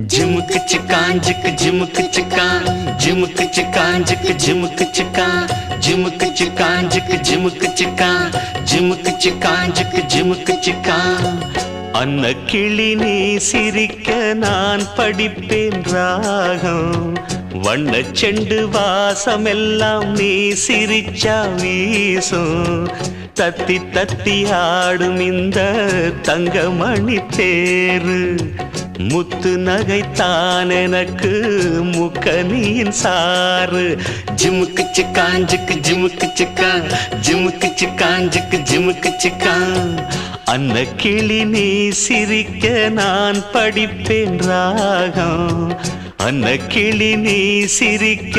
झिमुक चिकान झिक झिमुक चिकान झिमुक चिकान झिक झिमुक चिकान झिमुक चिकान झिक झिमुक चिकान झिमुक चिकान झिक झिमुक चिकान அன்ன கிளி நீ சிரிக்க நான் படிப்பேன் ராகம் வண்ண செண்டு வாசமெல்லாம் நீ சிரிச்சா வீசும் தத்தி தத்தி ஆடும் இந்த தங்கமணி தேரு முத்து நகைத்தான் எனக்கு முக்கனியின் சாறு ஜிமுக்கு சிக்கான் ஜிக்கு ஜிமுக்கு சிக்கான் ஜிமுக்கு சிக்கான் ஜிக்கு ஜிமுக்கு சிக்கான் அன்ன கிளி நீ சிரிக்க நான் படிப்பேன் ராகம் அன்ன கிளி நீ சிரிக்க